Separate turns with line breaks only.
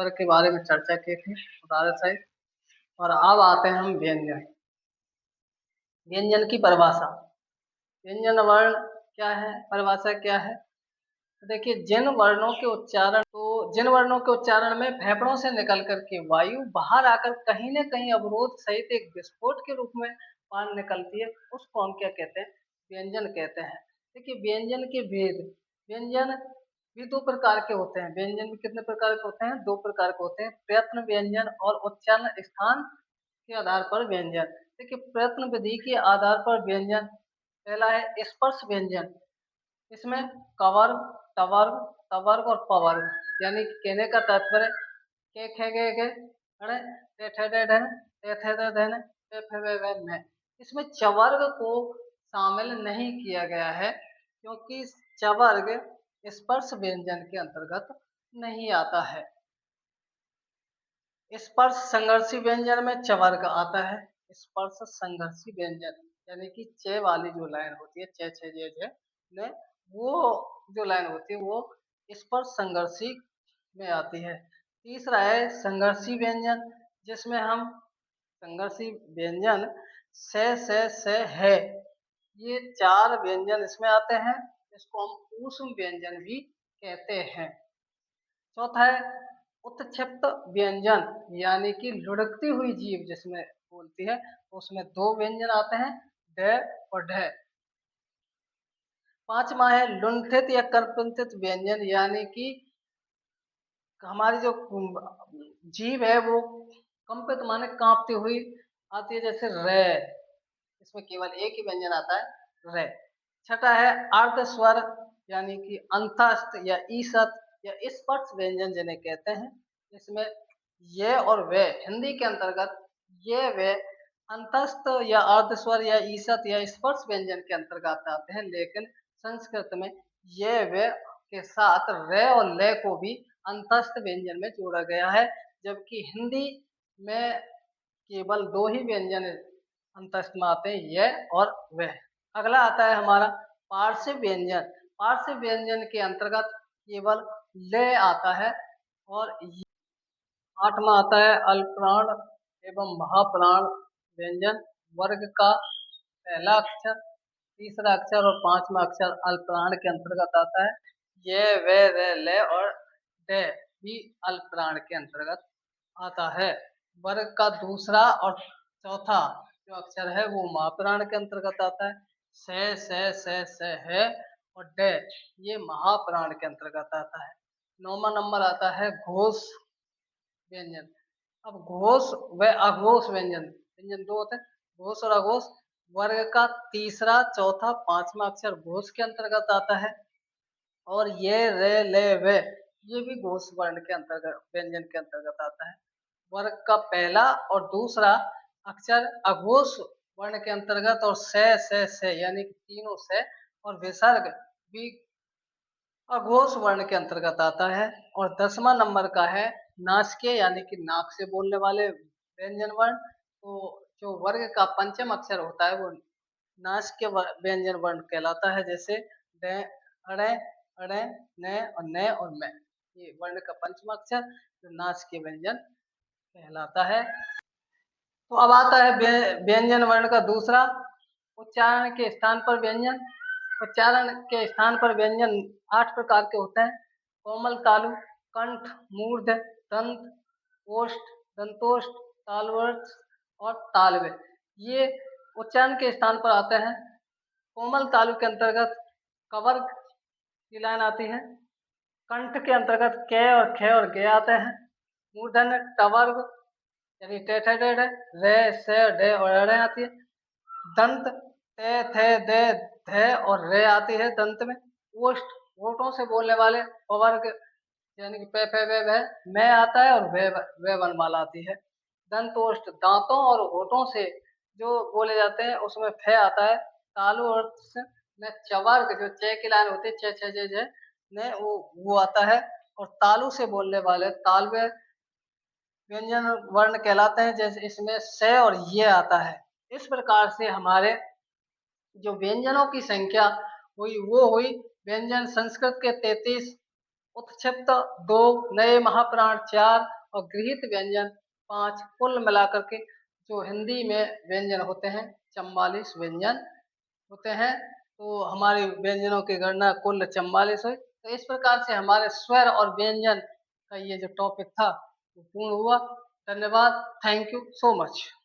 अक्षर के बारे में चर्चा की थी उदाहरण सहित। और अब आते हैं हम व्यंजन। व्यंजन की परिभाषा। व्यंजन वर्ण क्या है, परिभाषा क्या है? तो देखिए, जिन वर्णों के उच्चारण में फेफड़ों से निकल करके वायु बाहर आकर कहीं न कहीं अवरोध सहित एक विस्फोट के रूप में बाहर निकलती है, उसको हम क्या कहते हैं? व्यंजन कहते हैं। देखिए, व्यंजन के भेद। व्यंजन भी दो प्रकार के होते हैं। व्यंजन भी कितने प्रकार के होते हैं? दो प्रकार के होते हैं, प्रयत्न व्यंजन और उच्चारण स्थान के आधार पर व्यंजन। देखिए, प्रयत्न विधि के आधार पर व्यंजन पहला है स्पर्श व्यंजन। इसमें कवर्ग, टवर्ग, तवर्ग और पवर्ग, यानी कि कहने का तात्पर्य के खे गे गे अड़े टे ठे डे ढे ते थे दे धे पे फे वे वे में। इसमें चवर्ग को शामिल नहीं किया गया है क्योंकि चवर्ग स्पर्श व्यंजन के अंतर्गत नहीं आता है। स्पर्श संघर्षी व्यंजन में चवर्ग आता है। स्पर्श संघर्षी व्यंजन यानी कि चे वाली जो लाइन होती है, चे छे जे जे में, वो जो लाइन होती है वो स्पर्श संघर्षी में आती है। तीसरा है संघर्षी व्यंजन, जिसमें हम संघर्षी व्यंजन से है, ये चार व्यंजन इसमें आते हैं। इसको हम ऊष्म व्यंजन भी कहते हैं। चौथा है उत्क्षिप्त व्यंजन, यानी कि लुढ़कती हुई जीभ जिसमें बोलती है, उसमें दो व्यंजन आते हैं, ड और ढ। पांचवा है लुंठित या कर्पंथित व्यंजन, यानी कि हमारी जो जीभ है वो कंपित माने कांपती हुई आती है, जैसे रे, इसमें केवल एक ही व्यंजन आता है, रे। छठा है अर्ध स्वर, यानी कि अंतस्थ या ईसत या स्पर्श व्यंजन जिन्हें कहते हैं। इसमें ये और वे हिंदी के अंतर्गत ये वे अंतस्थ या अर्ध स्वर या ईसत या स्पर्श व्यंजन के अंतर्गत आते हैं, लेकिन संस्कृत में ये वे के साथ रे और ले को भी अंतस्थ व्यंजन में जोड़ा गया है, जबकि हिंदी में केवल दो ही व्यंजन अंतस्थ में आते हैं, ये और वह। अगला आता है हमारा पार्श्व व्यंजन। पार्श्व व्यंजन के अंतर्गत केवल ले आता है। और आठवां आता है अल्पप्राण एवं महाप्राण व्यंजन। वर्ग का पहला अक्षर, तीसरा अक्षर और पांचवा अक्षर अल्पप्राण के अंतर्गत आता है। ये वे रे ले और डे भी अल्पप्राण के अंतर्गत आता है। वर्ग का दूसरा और चौथा जो अक्षर है वो महाप्राण के अंतर्गत आता है। से है और डे ये महाप्राण के अंतर्गत आता है। नौवां नंबर आता है घोष व्यंजन। अब घोष व अघोष व्यंजन, व्यंजन दो होते हैं, घोष और अघोष। वर्ग का तीसरा, चौथा, पांचवा अक्षर घोष के अंतर्गत आता है। और ये रे ले वे ये भी घोष वर्ण के अंतर्गत व्यंजन के अंतर्गत आता है। वर्ग का पहला और दूसरा अक्षर अघोष वर्ण के अंतर्गत और से यानी कि तीनों से और विसर्ग भी अघोष वर्ण के अंतर्गत आता है। और 10वां नंबर का है नासिके, यानी कि नाक से बोलने वाले व्यंजन वर्ण। तो जो वर्ग का पंचम अक्षर होता है वो नासिके व्यंजन वर्ण कहलाता है, जैसे डे, अड़े, अड़े, ने और मैं। ये वर्ण का पंचम अक्षर जो नासिके व्यंजन कहलाता है। तो अब आता है व्यंजन वर्ण का दूसरा, उच्चारण के स्थान पर व्यंजन। उच्चारण के स्थान पर व्यंजन 8 प्रकार के होते हैं। कोमल तालु, कंठ, मूर्ध, दंत, ओष्ठ, दंतोष्ठ, तालव्य और तालव्य, ये उच्चारण के स्थान पर आते हैं। कोमल तालु के अंतर्गत कवर्ग की लाइन आती है। कंठ के अंतर्गत क और ख और गे आते हैं। मूर्धन टवर्ग यानी टे थे डे डे, रे से डे और अड़े आती है। दंत ते थे दे थे और रे आती है दंत में। ओष्ठ होठों से बोलने वाले पवर्ग यानी कि पे फे वे में आता है और वे वनमाला आती है। दंतोष्ठ दांतों और होठों से जो बोले जाते हैं उसमें फे आता है। तालु अर्थ में चवर्ग जो चे की लाइन होती है, चे छे जे जे ने वो आता है। और तालु से बोलने वाले तालवे व्यंजन वर्ण कहलाते हैं, जैसे इसमें से और ये आता है। इस प्रकार से हमारे जो व्यंजनों की संख्या हुई वो हुई व्यंजन संस्कृत के 33, उत्क्षिप्त 2, नए महाप्राण 4 और गृहीत व्यंजन 5, कुल मिलाकर के जो हिंदी में व्यंजन होते हैं 44 व्यंजन होते हैं। तो हमारे व्यंजनों की गणना कुल 44 हुई। तो इस प्रकार से हमारे स्वर और व्यंजन का ये जो टॉपिक था वो पूर्ण हुआ। धन्यवाद। Thank you so much.